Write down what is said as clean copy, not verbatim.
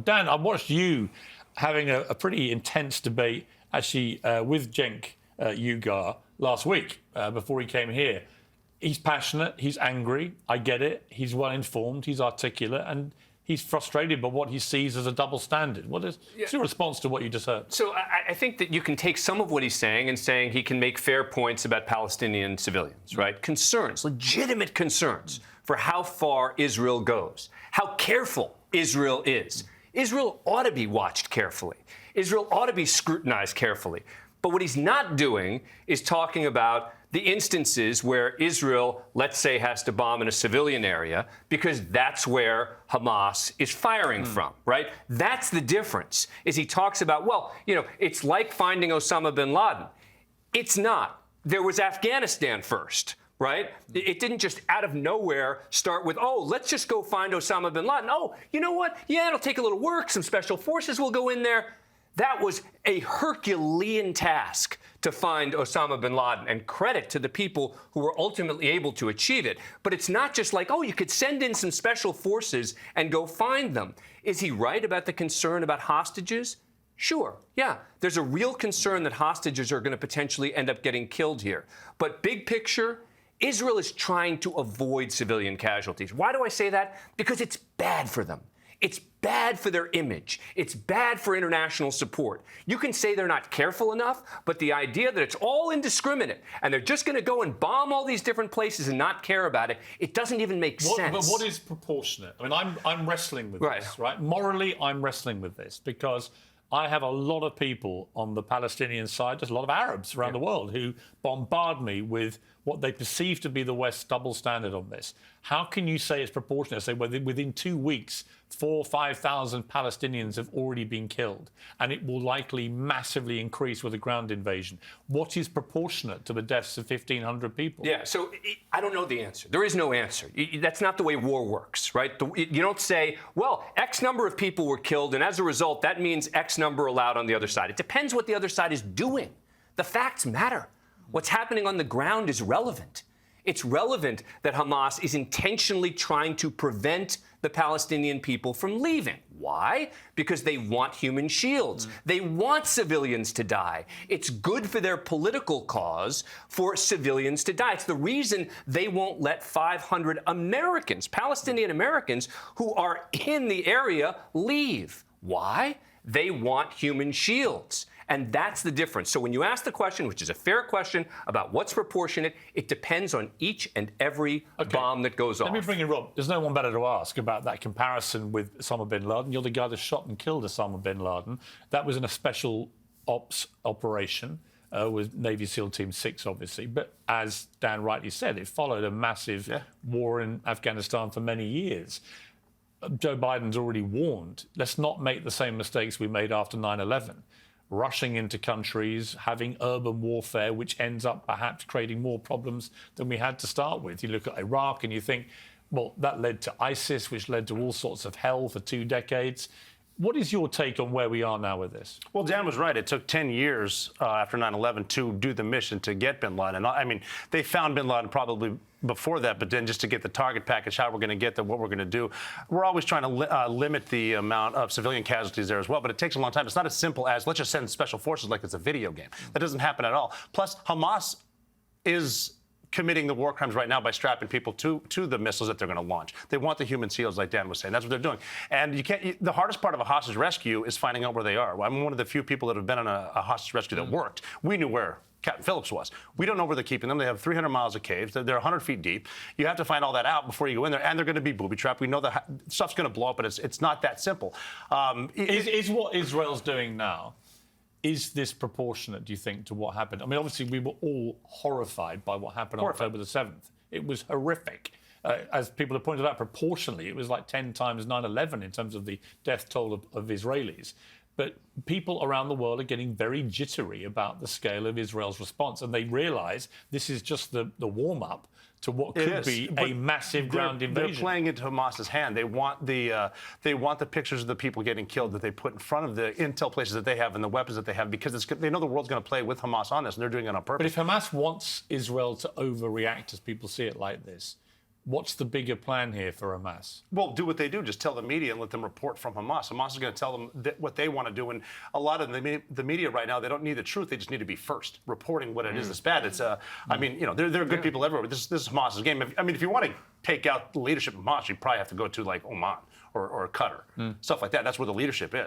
Dan, I watched you having a pretty intense debate, actually, with Cenk Uygur last week before he came here. He's passionate, he's angry, I get it. He's well-informed, he's articulate, and he's frustrated by what he sees as a double standard. What's your response to what you just heard? So I think that you can take some of what he's saying and saying he can make fair points about Palestinian civilians, right? Concerns, legitimate concerns for how far Israel goes, how careful Israel is. Israel ought to be watched carefully. Israel ought to be scrutinized carefully. But what he's not doing is talking about the instances where Israel, let's say, has to bomb in a civilian area because that's where Hamas is firing from, right? That's the difference, is he talks about, well, you know, it's like finding Osama bin Laden. It's not. There was Afghanistan first, right? It didn't just out of nowhere start with, oh, let's just go find Osama bin Laden. Oh, you know what? Yeah, it'll take a little work. Some special forces will go in there. That was a Herculean task to find Osama bin Laden, and credit to the people who were ultimately able to achieve it. But it's not just like, oh, you could send in some special forces and go find them. Is he right about the concern about hostages? Sure, yeah. There's a real concern that hostages are going to potentially end up getting killed here. But big picture, Israel is trying to avoid civilian casualties. Why do I say that? Because it's bad for them. It's bad for their image. It's bad for international support. You can say they're not careful enough, but the idea that it's all indiscriminate and they're just going to go and bomb all these different places and not care about it, it doesn't even make sense. But what is proportionate? I mean, I'm wrestling with this, right? Morally, I'm wrestling with this because I have a lot of people on the Palestinian side, just a lot of Arabs around the world who bombard me with what they perceive to be the West's double standard on this. How can you say it's proportionate? Say within 2 weeks, 4,000 or 5,000 Palestinians have already been killed, and it will likely massively increase with a ground invasion. What is proportionate to the deaths of 1,500 people? Yeah, so I don't know the answer. There is no answer. That's not the way war works, right? You don't say, well, X number of people were killed, and as a result, that means X number allowed on the other side. It depends what the other side is doing. The facts matter. What's happening on the ground is relevant. It's relevant that Hamas is intentionally trying to prevent the Palestinian people from leaving. Why? Because they want human shields. They want civilians to die. It's good for their political cause for civilians to die. It's the reason they won't let 500 Americans, Palestinian Americans, who are in the area leave. Why? They want human shields. And that's the difference. So when you ask the question, which is a fair question, about what's proportionate, it depends on each and every bomb that goes off. Let me bring in Rob. There's no one better to ask about that comparison with Osama bin Laden. You're the guy that shot and killed Osama bin Laden. That was in a special ops operation with Navy SEAL Team 6, obviously. But as Dan rightly said, it followed a massive war in Afghanistan for many years. Joe Biden's already warned, let's not make the same mistakes we made after 9/11. Rushing into countries, having urban warfare, which ends up perhaps creating more problems than we had to start with. You look at Iraq and you think, well, that led to ISIS, which led to all sorts of hell for 2 decades. What is your take on where we are now with this? Well, Dan was right. It took 10 years after 9/11 to do the mission to get bin Laden. I mean, they found bin Laden probably before that, but then just to get the target package, how we're going to get there, what we're going to do. We're always trying to limit the amount of civilian casualties there as well, but it takes a long time. It's not as simple as let's just send special forces like it's a video game. That doesn't happen at all. Plus, Hamas is committing the war crimes right now by strapping people to the missiles that they're going to launch. They want the human shields, like Dan was saying. That's what they're doing. And you can't. The hardest part of a hostage rescue is finding out where they are. I'm one of the few people that have been on a hostage rescue that worked. We knew where Captain Phillips was. We don't know where they're keeping them. They have 300 miles of caves. They're 100 feet deep. You have to find all that out before you go in there, and they're going to be booby-trapped. We know the stuff's going to blow up, but it's not that simple. Is what Israel's doing now, is this proportionate, do you think, to what happened? I mean, obviously, we were all horrified by what happened on October the 7th. It was horrific. As people have pointed out, proportionally, it was like 10 times 9/11 in terms of the death toll of Israelis. But people around the world are getting very jittery about the scale of Israel's response, and they realise this is just the warm-up to what could be a massive ground invasion. They're playing into Hamas's hand. They want the pictures of the people getting killed that they put in front of the intel places that they have and the weapons that they have, because they know the world's going to play with Hamas on this, and they're doing it on purpose. But if Hamas wants Israel to overreact, as people see it like this, What's the bigger plan here for Hamas? Well, do what they do. Just tell the media and let them report from Hamas. Hamas is going to tell them what they want to do. And a lot of the media right now, they don't need the truth. They just need to be first, reporting what it is that's bad. It's I mean, there are good people everywhere. But this is Hamas's game. If you want to take out the leadership of Hamas, you probably have to go to like Oman or Qatar, stuff like that. That's where the leadership is.